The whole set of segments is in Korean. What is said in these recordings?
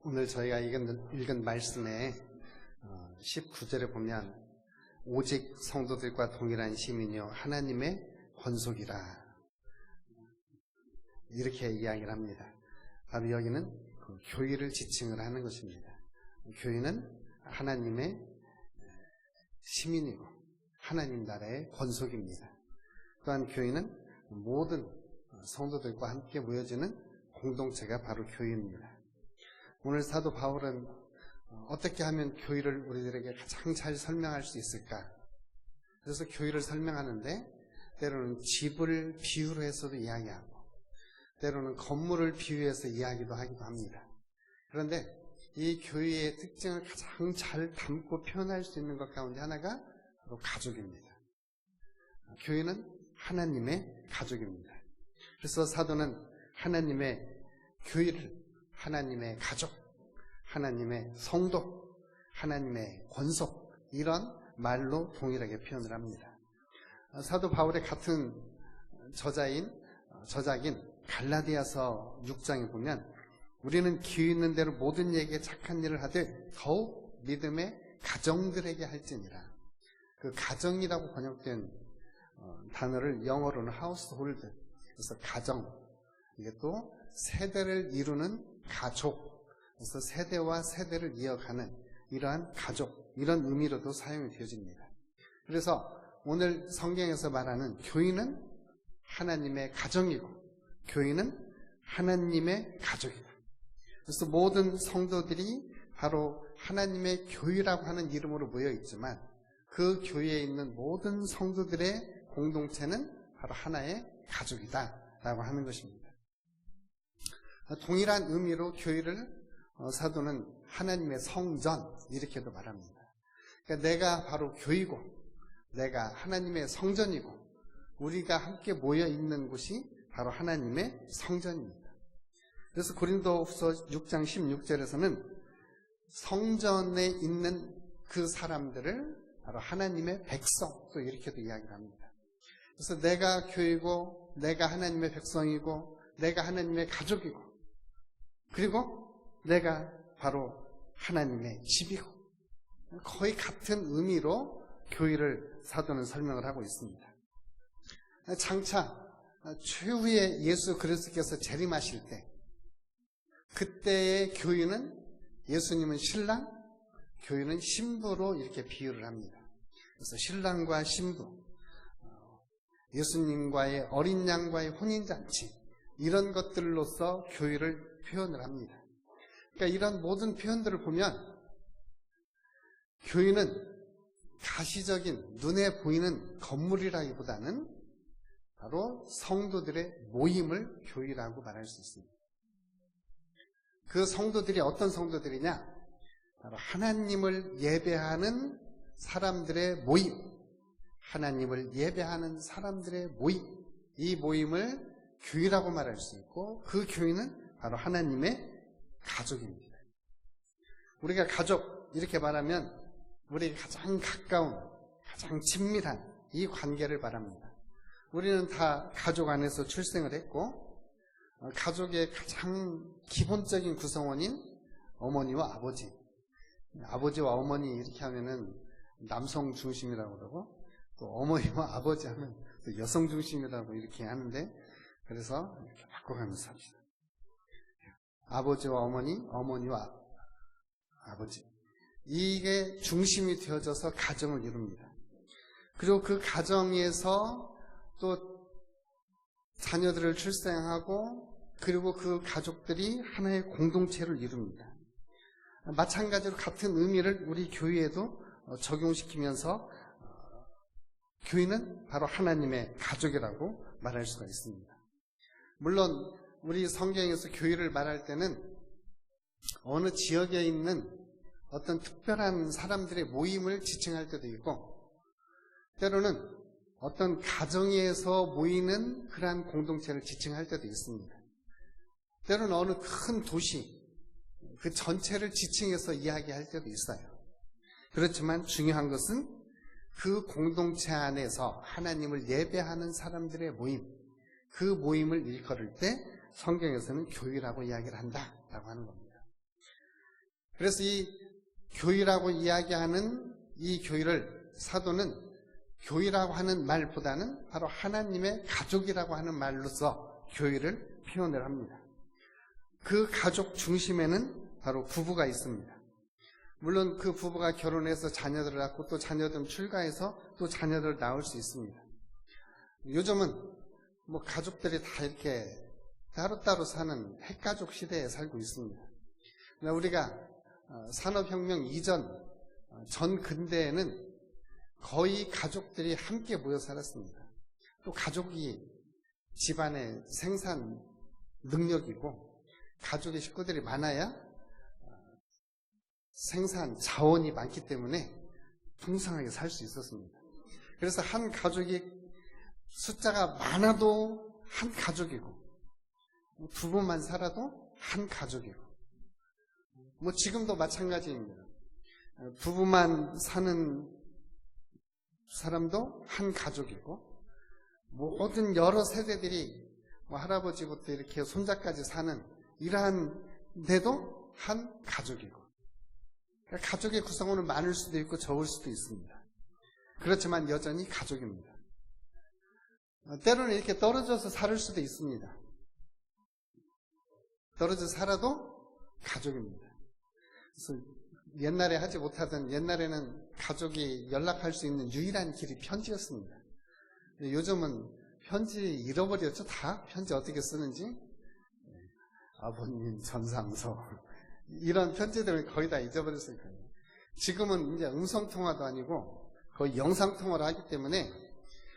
오늘 저희가 읽은 말씀에 19절에 보면 오직 성도들과 동일한 시민이요 하나님의 권속이라 이렇게 이야기를 합니다. 바로 여기는 그 교회를 지칭을 하는 것입니다. 교회는 하나님의 시민이고 하나님 나라의 권속입니다. 또한 교회는 모든 성도들과 함께 모여지는 공동체가 바로 교회입니다. 오늘 사도 바울은 어떻게 하면 교회를 우리들에게 가장 잘 설명할 수 있을까? 그래서 교회를 설명하는데 때로는 집을 비유로 해서도 이야기하고 때로는 건물을 비유해서 이야기도 하기도 합니다. 그런데 이 교회의 특징을 가장 잘 담고 표현할 수 있는 것 가운데 하나가 바로 가족입니다. 교회는 하나님의 가족입니다. 그래서 사도는 하나님의 교회를 하나님의 가족, 하나님의 성도, 하나님의 권속 이런 말로 동일하게 표현을 합니다. 사도 바울의 같은 저작인 갈라디아서 6장에 보면 우리는 기회 있는 대로 모든 얘기에 착한 일을 하되 더욱 믿음의 가정들에게 할지니라. 그 가정이라고 번역된 단어를 영어로는 household, 그래서 가정, 이게 또 세대를 이루는 가족, 그래서 세대와 세대를 이어가는 이러한 가족, 이런 의미로도 사용이 되어집니다. 그래서 오늘 성경에서 말하는 교회는 하나님의 가정이고 교회는 하나님의 가족이다. 그래서 모든 성도들이 바로 하나님의 교회라고 하는 이름으로 모여 있지만 그 교회에 있는 모든 성도들의 공동체는 바로 하나의 가족이다 라고 하는 것입니다. 동일한 의미로 교회를 사도는 하나님의 성전 이렇게도 말합니다. 그러니까 내가 바로 교회고 내가 하나님의 성전이고 우리가 함께 모여 있는 곳이 바로 하나님의 성전입니다. 그래서 고린도후서 6장 16절에서는 성전에 있는 그 사람들을 바로 하나님의 백성 또 이렇게도 이야기를 합니다. 그래서 내가 교회고 내가 하나님의 백성이고 내가 하나님의 가족이고 그리고 내가 바로 하나님의 집이고 거의 같은 의미로 교회를 사도는 설명을 하고 있습니다. 장차 최후의 예수 그리스도께서 재림하실 때 그때의 교회는 예수님은 신랑, 교회는 신부로 이렇게 비유를 합니다. 그래서 신랑과 신부, 예수님과의 어린 양과의 혼인잔치 이런 것들로서 교회를 표현을 합니다. 그러니까 이런 모든 표현들을 보면 교회는 가시적인 눈에 보이는 건물이라기보다는 바로 성도들의 모임을 교회라고 말할 수 있습니다. 그 성도들이 어떤 성도들이냐? 바로 하나님을 예배하는 사람들의 모임, 하나님을 예배하는 사람들의 모임, 이 모임을 교회라고 말할 수 있고 그 교회는 바로 하나님의 가족입니다. 우리가 가족 이렇게 말하면 우리 가장 가까운, 가장 친밀한 이 관계를 말합니다. 우리는 다 가족 안에서 출생을 했고 가족의 가장 기본적인 구성원인 어머니와 아버지, 아버지와 어머니 이렇게 하면은 남성 중심이라고 그러고 또 어머니와 아버지 하면 또 여성 중심이라고 이렇게 하는데 그래서 이렇게 바꿔가면서 합시다. 아버지와 어머니, 어머니와 아버지 이게 중심이 되어져서 가정을 이룹니다. 그리고 그 가정에서 또 자녀들을 출생하고 그리고 그 가족들이 하나의 공동체를 이룹니다. 마찬가지로 같은 의미를 우리 교회에도 적용시키면서 교회는 바로 하나님의 가족이라고 말할 수가 있습니다. 물론 우리 성경에서 교회를 말할 때는 어느 지역에 있는 어떤 특별한 사람들의 모임을 지칭할 때도 있고 때로는 어떤 가정에서 모이는 그러한 공동체를 지칭할 때도 있습니다. 때로는 어느 큰 도시 그 전체를 지칭해서 이야기할 때도 있어요. 그렇지만 중요한 것은 그 공동체 안에서 하나님을 예배하는 사람들의 모임, 그 모임을 일컬을 때 성경에서는 교회라고 이야기를 한다라고 하는 겁니다. 그래서 이 교회라고 이야기하는 이 교회를 사도는 교회라고 하는 말보다는 바로 하나님의 가족이라고 하는 말로서 교회를 표현을 합니다. 그 가족 중심에는 바로 부부가 있습니다. 물론 그 부부가 결혼해서 자녀들을 낳고 또 자녀들은 출가해서 또 자녀들을 낳을 수 있습니다. 요즘은 뭐 가족들이 다 이렇게 따로따로 사는 핵가족 시대에 살고 있습니다. 우리가 산업혁명 이전 전 근대에는 거의 가족들이 함께 모여 살았습니다. 또 가족이 집안의 생산 능력이고 가족의 식구들이 많아야 생산 자원이 많기 때문에 풍성하게 살 수 있었습니다. 그래서 한 가족이 숫자가 많아도 한 가족이고 부부만 살아도 한 가족이고 뭐 지금도 마찬가지입니다. 부부만 사는 사람도 한 가족이고 모든 여러 세대들이 뭐 할아버지부터 이렇게 손자까지 사는 이러한 데도 한 가족이고 그러니까 가족의 구성원은 많을 수도 있고 적을 수도 있습니다. 그렇지만 여전히 가족입니다. 때로는 이렇게 떨어져서 살 수도 있습니다. 떨어져 살아도 가족입니다. 그래서 옛날에 하지 못하던 옛날에는 가족이 연락할 수 있는 유일한 길이 편지였습니다. 요즘은 편지 잃어버렸죠. 다 편지 어떻게 쓰는지 아버님 전상서 이런 편지들을 거의 다 잊어버렸을 거예요. 지금은 이제 음성통화도 아니고 거의 영상통화를 하기 때문에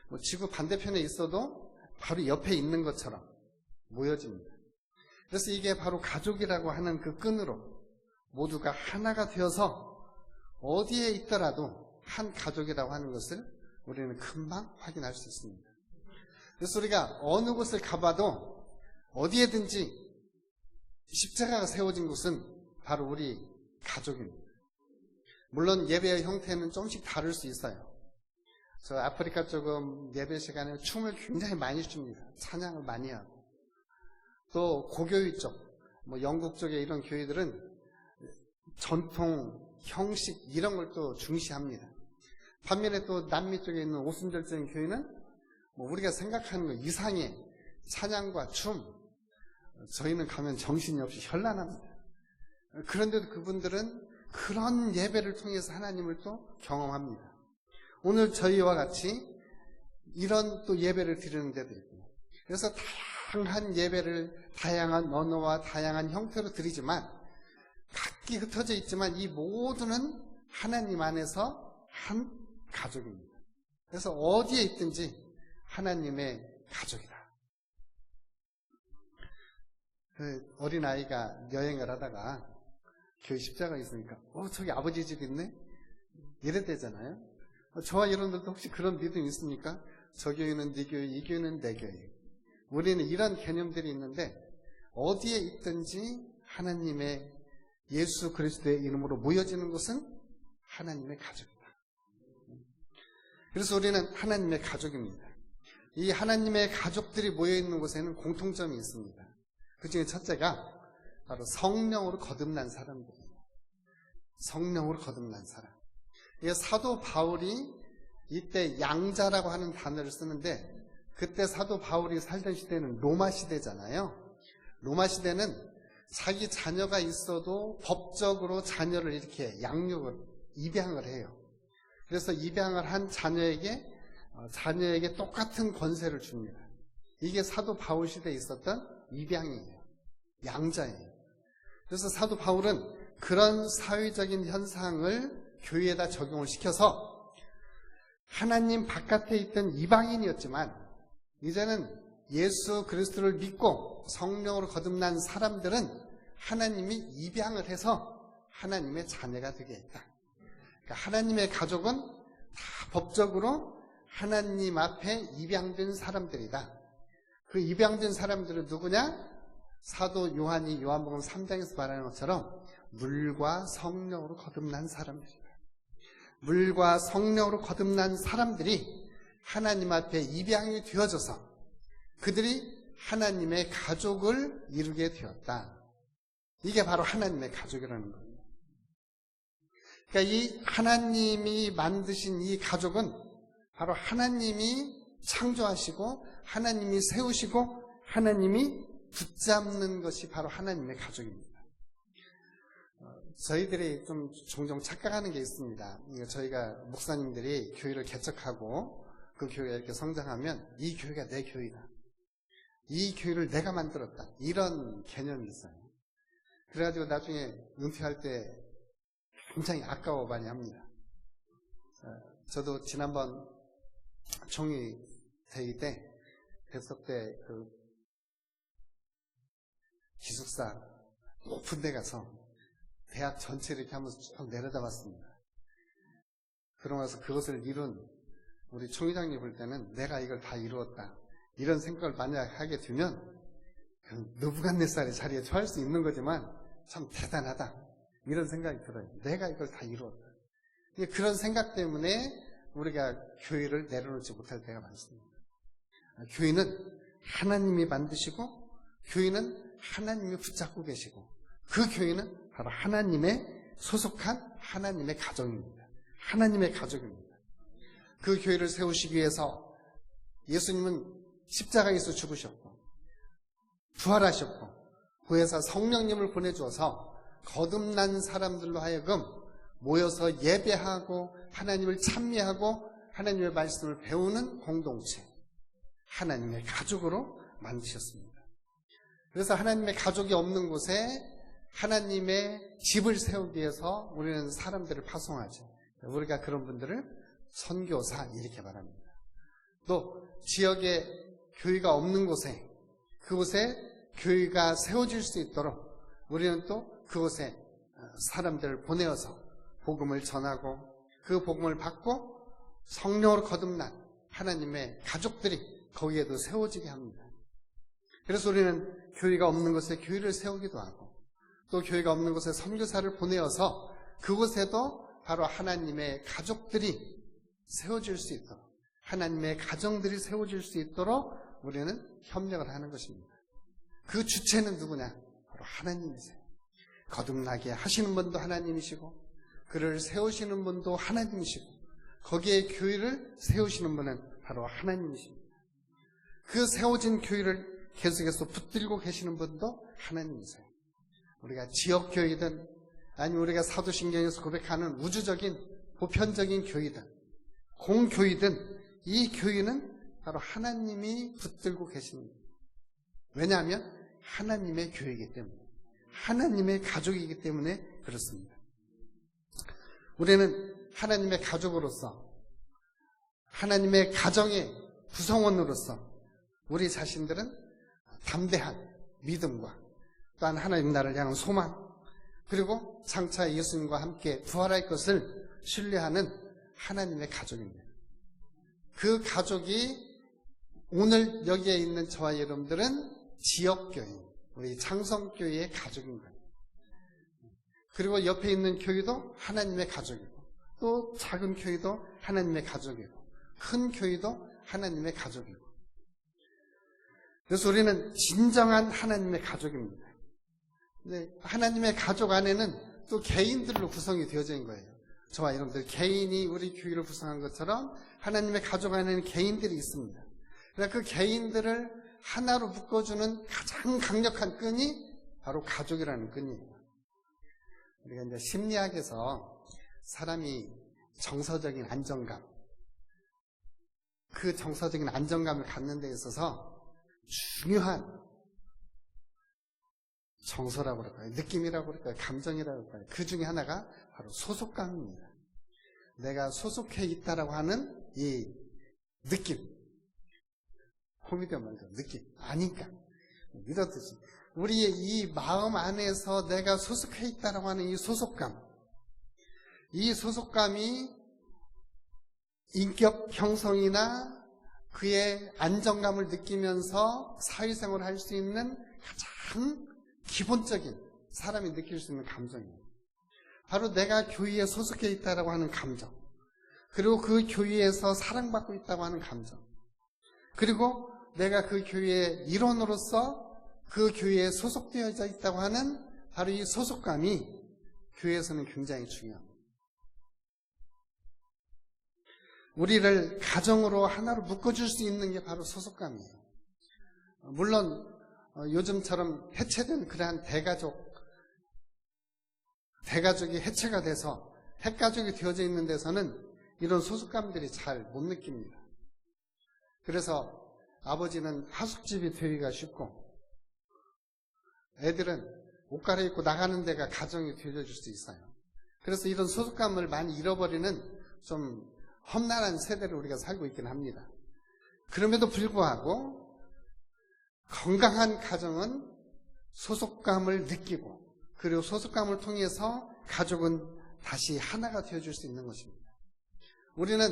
뭐 지구 반대편에 있어도 바로 옆에 있는 것처럼 모여집니다. 그래서 이게 바로 가족이라고 하는 그 끈으로 모두가 하나가 되어서 어디에 있더라도 한 가족이라고 하는 것을 우리는 금방 확인할 수 있습니다. 그래서 우리가 어느 곳을 가봐도 어디에든지 십자가가 세워진 곳은 바로 우리 가족입니다. 물론 예배의 형태는 조금씩 다를 수 있어요. 저 아프리카 쪽은 예배 시간에 춤을 굉장히 많이 춥니다. 찬양을 많이 하고. 또 고교회 쪽, 뭐 영국 쪽의 이런 교회들은 전통, 형식 이런 걸 또 중시합니다. 반면에 또 남미 쪽에 있는 오순절적인 교회는 뭐 우리가 생각하는 것 이상의 찬양과 춤, 저희는 가면 정신이 없이 현란합니다. 그런데도 그분들은 그런 예배를 통해서 하나님을 또 경험합니다. 오늘 저희와 같이 이런 또 예배를 드리는 데도 있고, 그래서 다양한 예배를 다양한 언어와 다양한 형태로 드리지만 각기 흩어져 있지만 이 모두는 하나님 안에서 한 가족입니다. 그래서 어디에 있든지 하나님의 가족이다. 그 어린아이가 여행을 하다가 교회 십자가 있으니까 저기 아버지 집 있네? 이랬대잖아요. 저와 여러분들도 혹시 그런 믿음 있습니까? 저 교회는 네 교회, 이 교회는 내 교회. 우리는 이런 개념들이 있는데 어디에 있든지 하나님의 예수 그리스도의 이름으로 모여지는 것은 하나님의 가족이다. 그래서 우리는 하나님의 가족입니다. 이 하나님의 가족들이 모여있는 곳에는 공통점이 있습니다. 그 중에 첫째가 바로 성령으로 거듭난 사람들입니다. 성령으로 거듭난 사람. 이게 사도 바울이 이때 양자라고 하는 단어를 쓰는데 그때 사도 바울이 살던 시대는 로마 시대잖아요. 로마 시대는 자기 자녀가 있어도 법적으로 자녀를 이렇게 양육을, 입양을 해요. 그래서 입양을 한 자녀에게 똑같은 권세를 줍니다. 이게 사도 바울 시대에 있었던 입양이에요. 양자예요. 그래서 사도 바울은 그런 사회적인 현상을 교회에다 적용을 시켜서 하나님 바깥에 있던 이방인이었지만 이제는 예수 그리스도를 믿고 성령으로 거듭난 사람들은 하나님이 입양을 해서 하나님의 자녀가 되게 했다. 그러니까 하나님의 가족은 다 법적으로 하나님 앞에 입양된 사람들이다. 그 입양된 사람들은 누구냐? 사도 요한이 요한복음 3장에서 말하는 것처럼 물과 성령으로 거듭난 사람들이다. 물과 성령으로 거듭난 사람들이 하나님 앞에 입양이 되어져서 그들이 하나님의 가족을 이루게 되었다. 이게 바로 하나님의 가족이라는 겁니다. 그러니까 이 하나님이 만드신 이 가족은 바로 하나님이 창조하시고 하나님이 세우시고 하나님이 붙잡는 것이 바로 하나님의 가족입니다. 저희들이 좀 종종 착각하는 게 있습니다. 저희가 목사님들이 교회를 개척하고 그 교회가 이렇게 성장하면 이 교회가 내 교회다. 이 교회를 내가 만들었다. 이런 개념이 있어요. 그래가지고 나중에 은퇴할 때 굉장히 아까워 많이 합니다. 저도 지난번 총회 대회 때 배석 때 그 기숙사 높은 데 가서 대학 전체를 이렇게 하면서 쭉 내려다봤습니다. 그러면서 그것을 이룬 우리 총회장님 볼 때는 내가 이걸 다 이루었다. 이런 생각을 만약 하게 되면 그 느부갓네살의 자리에 처할 수 있는 거지만 참 대단하다. 이런 생각이 들어요. 내가 이걸 다 이루었다. 그런 생각 때문에 우리가 교회를 내려놓지 못할 때가 많습니다. 교회는 하나님이 만드시고 교회는 하나님이 붙잡고 계시고 그 교회는 바로 하나님의 소속한 하나님의 가정입니다. 하나님의 가족입니다. 그 교회를 세우시기 위해서 예수님은 십자가에서 죽으셨고 부활하셨고 구해서 성령님을 보내주어서 거듭난 사람들로 하여금 모여서 예배하고 하나님을 찬미하고 하나님의 말씀을 배우는 공동체, 하나님의 가족으로 만드셨습니다. 그래서 하나님의 가족이 없는 곳에 하나님의 집을 세우기 위해서 우리는 사람들을 파송하죠. 우리가 그런 분들을 선교사 이렇게 말합니다. 또 지역에 교회가 없는 곳에 그곳에 교회가 세워질 수 있도록 우리는 또 그곳에 사람들을 보내어서 복음을 전하고 그 복음을 받고 성령으로 거듭난 하나님의 가족들이 거기에도 세워지게 합니다. 그래서 우리는 교회가 없는 곳에 교회를 세우기도 하고 또 교회가 없는 곳에 선교사를 보내어서 그곳에도 바로 하나님의 가족들이 세워질 수 있도록 하나님의 가정들이 세워질 수 있도록 우리는 협력을 하는 것입니다. 그 주체는 누구냐? 바로 하나님이세요. 거듭나게 하시는 분도 하나님이시고 그를 세우시는 분도 하나님이시고 거기에 교회를 세우시는 분은 바로 하나님이십니다. 그 세워진 교회를 계속해서 붙들고 계시는 분도 하나님이세요. 우리가 지역교회든 아니면 우리가 사도신경에서 고백하는 우주적인 보편적인 교회든 공교회든 이 교회는 바로 하나님이 붙들고 계십니다. 왜냐하면 하나님의 교회이기 때문에 하나님의 가족이기 때문에 그렇습니다. 우리는 하나님의 가족으로서 하나님의 가정의 구성원으로서 우리 자신들은 담대한 믿음과 또한 하나님 나라를 향한 소망 그리고 장차 예수님과 함께 부활할 것을 신뢰하는 하나님의 가족입니다. 그 가족이 오늘 여기에 있는 저와 여러분들은 지역교회, 우리 창성교회의 가족인 거예요. 그리고 옆에 있는 교회도 하나님의 가족이고 또 작은 교회도 하나님의 가족이고 큰 교회도 하나님의 가족이고 그래서 우리는 진정한 하나님의 가족입니다. 근데 하나님의 가족 안에는 또 개인들로 구성이 되어져 있는 거예요. 저와 여러분들 개인이 우리 교회를 구성한 것처럼 하나님의 가족 안에는 개인들이 있습니다. 그러니까 그 개인들을 하나로 묶어주는 가장 강력한 끈이 바로 가족이라는 끈이에요. 우리가 이제 심리학에서 사람이 정서적인 안정감, 그 정서적인 안정감을 갖는 데 있어서 중요한 정서라고 그럴까요? 느낌이라고 그럴까요? 감정이라고 그럴까요? 그 중에 하나가 바로 소속감입니다. 내가 소속해 있다라고 하는 이 느낌. 코미디언 말고 느낌. 아니까. 믿었듯이. 우리의 이 마음 안에서 내가 소속해 있다라고 하는 이 소속감. 이 소속감이 인격 형성이나 그의 안정감을 느끼면서 사회생활을 할 수 있는 가장 기본적인 사람이 느낄 수 있는 감정이에요. 바로 내가 교회에 소속해 있다고 하는 감정, 그리고 그 교회에서 사랑받고 있다고 하는 감정, 그리고 내가 그 교회의 일원으로서 그 교회에 소속되어져 있다고 하는 바로 이 소속감이 교회에서는 굉장히 중요합니다. 우리를 가정으로 하나로 묶어줄 수 있는 게 바로 소속감이에요. 물론 요즘처럼 해체된 그러한 대가족이 해체가 돼서 핵가족이 되어져 있는 데서는 이런 소속감들이 잘 못 느낍니다. 그래서 아버지는 하숙집이 되기가 쉽고 애들은 옷 갈아입고 나가는 데가 가정이 되어줄 수 있어요. 그래서 이런 소속감을 많이 잃어버리는 좀 험난한 세대를 우리가 살고 있긴 합니다. 그럼에도 불구하고 건강한 가정은 소속감을 느끼고 그리고 소속감을 통해서 가족은 다시 하나가 되어줄 수 있는 것입니다. 우리는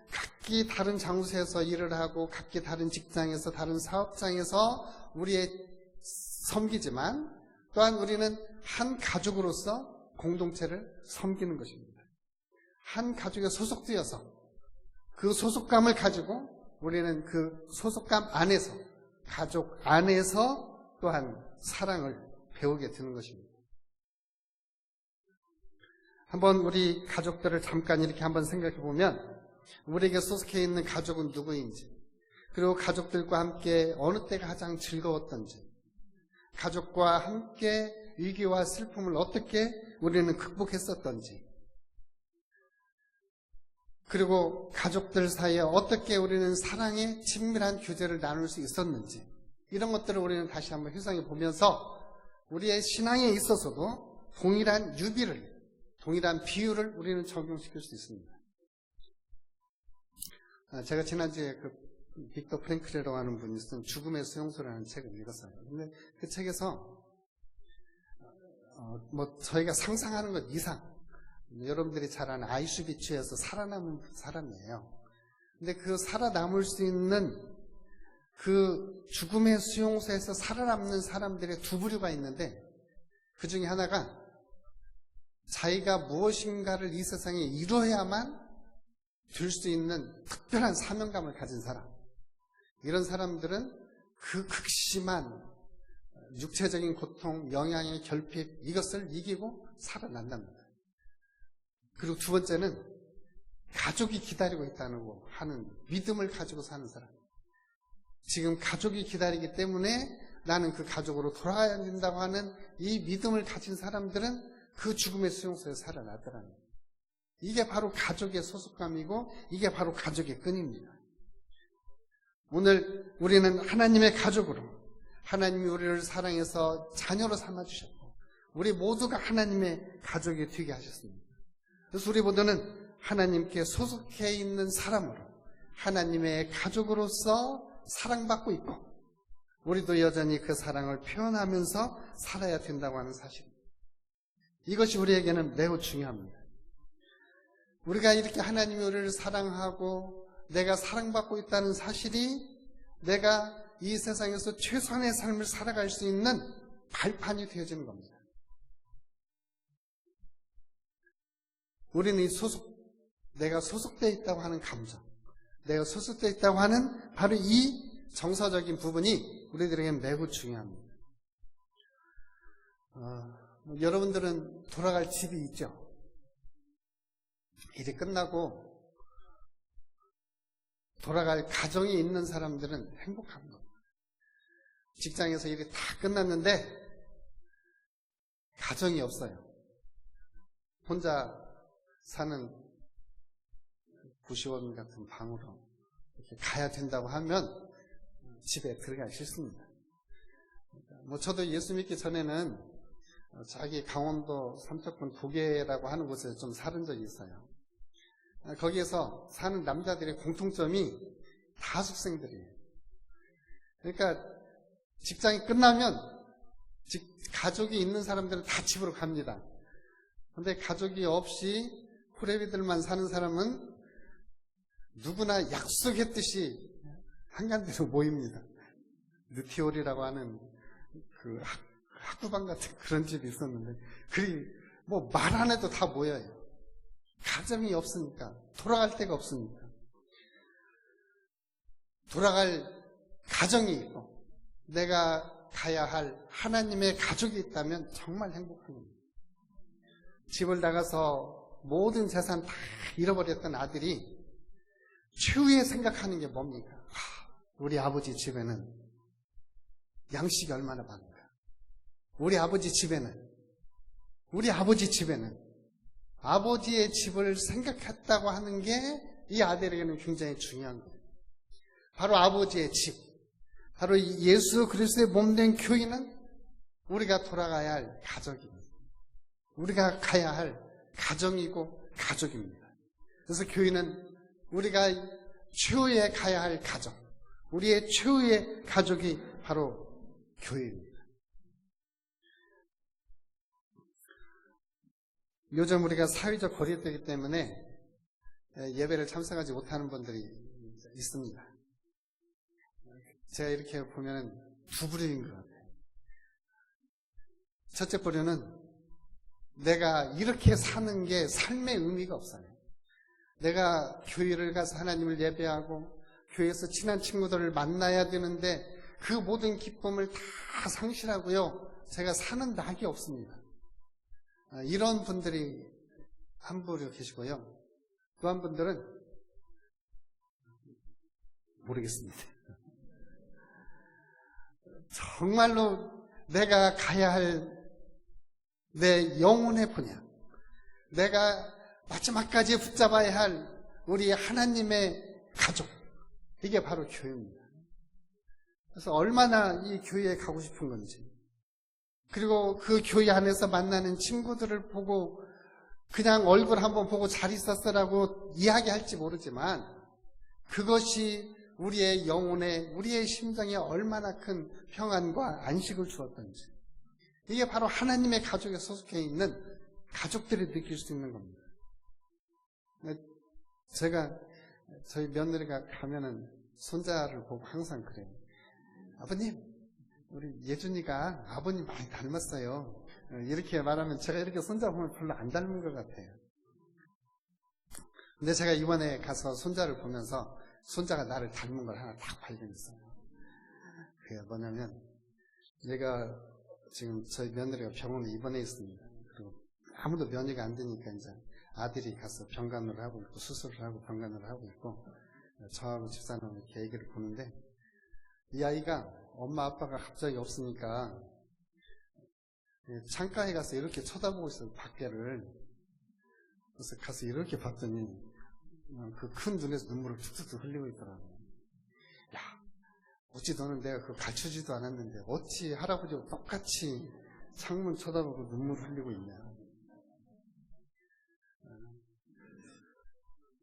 각기 다른 장소에서 일을 하고 각기 다른 직장에서 다른 사업장에서 우리의 섬기지만 또한 우리는 한 가족으로서 공동체를 섬기는 것입니다. 한 가족에 소속되어서 그 소속감을 가지고 우리는 그 소속감 안에서 가족 안에서 또한 사랑을 배우게 되는 것입니다. 한번 우리 가족들을 잠깐 이렇게 한번 생각해 보면 우리에게 소속해 있는 가족은 누구인지 그리고 가족들과 함께 어느 때가 가장 즐거웠던지 가족과 함께 위기와 슬픔을 어떻게 우리는 극복했었던지 그리고 가족들 사이에 어떻게 우리는 사랑의 친밀한 교제를 나눌 수 있었는지 이런 것들을 우리는 다시 한번 회상해 보면서 우리의 신앙에 있어서도 동일한 유비를 동일한 비유를 우리는 적용시킬 수 있습니다. 제가 지난주에 그 빅터 프랭클이라고 하는 분이 쓴 죽음의 수용소라는 책을 읽었어요. 근데 그 책에서 저희가 상상하는 것 이상 여러분들이 잘 아는 아이슈비츠에서 살아남은 사람이에요. 근데 그 살아남을 수 있는 그 죽음의 수용소에서 살아남는 사람들의 두 부류가 있는데 그 중에 하나가 자기가 무엇인가를 이 세상에 이루어야만 될 수 있는 특별한 사명감을 가진 사람. 이런 사람들은 그 극심한 육체적인 고통, 영양의 결핍 이것을 이기고 살아난답니다. 그리고 두 번째는 가족이 기다리고 있다는 거 하는 믿음을 가지고 사는 사람. 지금 가족이 기다리기 때문에 나는 그 가족으로 돌아가야 된다고 하는 이 믿음을 가진 사람들은 그 죽음의 수용소에 살아나더라는 거예요. 이게 바로 가족의 소속감이고 이게 바로 가족의 끈입니다. 오늘 우리는 하나님의 가족으로 하나님이 우리를 사랑해서 자녀로 삼아주셨고 우리 모두가 하나님의 가족이 되게 하셨습니다. 그래서 우리 모두는 하나님께 소속해 있는 사람으로 하나님의 가족으로서 사랑받고 있고 우리도 여전히 그 사랑을 표현하면서 살아야 된다고 하는 사실입니다. 이것이 우리에게는 매우 중요합니다. 우리가 이렇게 하나님이 우리를 사랑하고 내가 사랑받고 있다는 사실이 내가 이 세상에서 최선의 삶을 살아갈 수 있는 발판이 되어지는 겁니다. 우리는 내가 소속되어 있다고 하는 감정, 내가 소속되어 있다고 하는 바로 이 정서적인 부분이 우리들에게 매우 중요합니다. 여러분들은 돌아갈 집이 있죠? 일이 끝나고 돌아갈 가정이 있는 사람들은 행복한 겁니다. 직장에서 일이 다 끝났는데 가정이 없어요. 혼자 사는 구시원 같은 방으로 이렇게 가야 된다고 하면 집에 들어가기 싫습니다. 저도 예수 믿기 전에는 자기 강원도 삼척군 도계라고 하는 곳에 좀 살은 적이 있어요. 거기에서 사는 남자들의 공통점이 다 학생들이에요. 그러니까 직장이 끝나면 가족이 있는 사람들은 다 집으로 갑니다. 그런데 가족이 없이 호래비들만 사는 사람은 누구나 약속했듯이 한간대로 모입니다. 느티올이라고 하는 그 학구방 같은 그런 집이 있었는데 말 안 해도 다 모여요. 가정이 없으니까 돌아갈 데가 없으니까 돌아갈 가정이 있고 내가 가야 할 하나님의 가족이 있다면 정말 행복한 겁니다. 집을 나가서 모든 재산 다 잃어버렸던 아들이 최후에 생각하는 게 뭡니까? 우리 아버지 집에는 양식이 얼마나 많은가? 우리 아버지 집에는 아버지의 집을 생각했다고 하는 게 이 아들에게는 굉장히 중요한 거예요. 바로 아버지의 집, 바로 예수 그리스도의 몸된 교회는 우리가 돌아가야 할 가족입니다. 우리가 가야 할 가정이고 가족입니다. 그래서 교회는 우리가 최후에 가야 할 가족, 우리의 최후의 가족이 바로 교회입니다. 요즘 우리가 사회적 거리두기 때문에 예배를 참석하지 못하는 분들이 있습니다. 제가 이렇게 보면 두 부류인 것 같아요. 첫째 부류는 내가 이렇게 사는 게 삶의 의미가 없어요. 내가 교회를 가서 하나님을 예배하고 교회에서 친한 친구들을 만나야 되는데 그 모든 기쁨을 다 상실하고요. 제가 사는 낙이 없습니다. 이런 분들이 한 부류 계시고요. 또 한 분들은 모르겠습니다. 정말로 내가 가야 할 내 영혼의 분야, 내가 마지막까지 붙잡아야 할 우리 하나님의 가족, 이게 바로 교회입니다. 그래서 얼마나 이 교회에 가고 싶은 건지, 그리고 그 교회 안에서 만나는 친구들을 보고 그냥 얼굴 한번 보고 잘 있었어라고 이야기할지 모르지만 그것이 우리의 영혼에, 우리의 심정에 얼마나 큰 평안과 안식을 주었던지, 이게 바로 하나님의 가족에 소속해 있는 가족들이 느낄 수 있는 겁니다. 제가 저희 며느리가 가면은 손자를 보고 항상 그래요. 아버님, 우리 예준이가 아버님 많이 닮았어요. 이렇게 말하면 제가 이렇게 손자 보면 별로 안 닮은 것 같아요. 근데 제가 이번에 가서 손자를 보면서 손자가 나를 닮은 걸 하나 딱 발견했어요. 그게 뭐냐면, 얘가 지금 저희 며느리가 병원에 입원해 있습니다. 그리고 아무도 면회가 안 되니까 이제 아들이 가서 병간호를 하고 있고 수술을 하고 병간호를 하고 있고 저하고 집사람은 이렇게 얘기를 보는데, 이 아이가 엄마 아빠가 갑자기 없으니까 창가에 가서 이렇게 쳐다보고 있어요, 밖에를. 그래서 가서 이렇게 봤더니 그 큰 눈에서 눈물을 툭툭 흘리고 있더라고요. 야, 어찌 너는 내가 그거 가르쳐주지도 않았는데 어찌 할아버지와 똑같이 창문 쳐다보고 눈물 흘리고 있냐.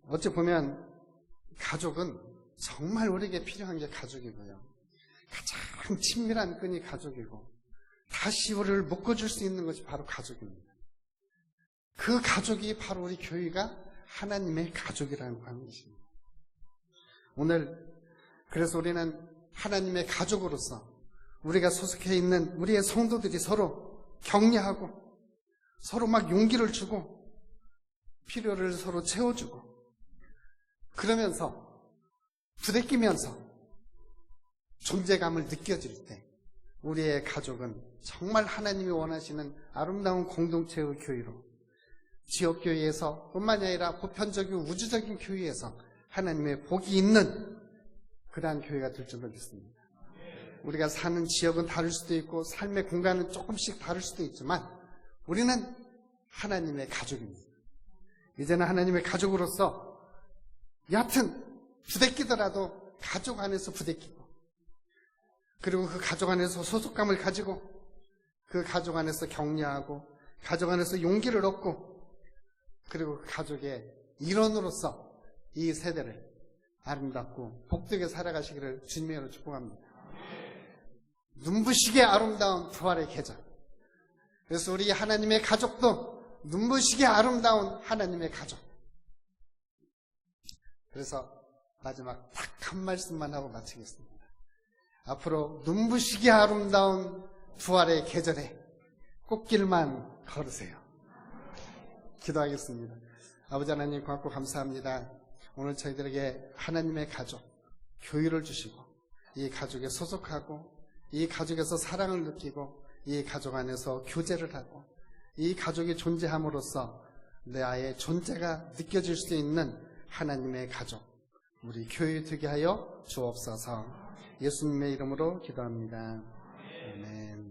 어찌 보면 가족은 정말 우리에게 필요한 게 가족이고요. 가장 친밀한 끈이 가족이고 다시 우리를 묶어줄 수 있는 것이 바로 가족입니다. 그 가족이 바로 우리 교회가 하나님의 가족이라는 것입니다. 오늘 그래서 우리는 하나님의 가족으로서 우리가 소속해 있는 우리의 성도들이 서로 격려하고 서로 막 용기를 주고 필요를 서로 채워주고 그러면서 부대끼면서 존재감을 느껴질 때 우리의 가족은 정말 하나님이 원하시는 아름다운 공동체의 교회로 지역교회에서 뿐만이 아니라 보편적인 우주적인 교회에서 하나님의 복이 있는 그러한 교회가 될 줄로 믿습니다. 우리가 사는 지역은 다를 수도 있고 삶의 공간은 조금씩 다를 수도 있지만 우리는 하나님의 가족입니다. 이제는 하나님의 가족으로서 여하튼 부대끼더라도 가족 안에서 부대끼고 그리고 그 가족 안에서 소속감을 가지고 그 가족 안에서 격려하고 가족 안에서 용기를 얻고 그리고 그 가족의 일원으로서 이 세대를 아름답고 복되게 살아가시기를 주님의 이름으로 축복합니다. 눈부시게 아름다운 부활의 계절. 그래서 우리 하나님의 가족도 눈부시게 아름다운 하나님의 가족. 그래서 마지막 딱 한 말씀만 하고 마치겠습니다. 앞으로 눈부시게 아름다운 부활의 계절에 꽃길만 걸으세요. 기도하겠습니다. 아버지 하나님 고맙고 감사합니다. 오늘 저희들에게 하나님의 가족, 교회를 주시고 이 가족에 소속하고 이 가족에서 사랑을 느끼고 이 가족 안에서 교제를 하고 이 가족이 존재함으로써 내 아이의 존재가 느껴질 수 있는 하나님의 가족, 우리 교회 되게 하여 주옵소서. 예수님의 이름으로 기도합니다. 아멘.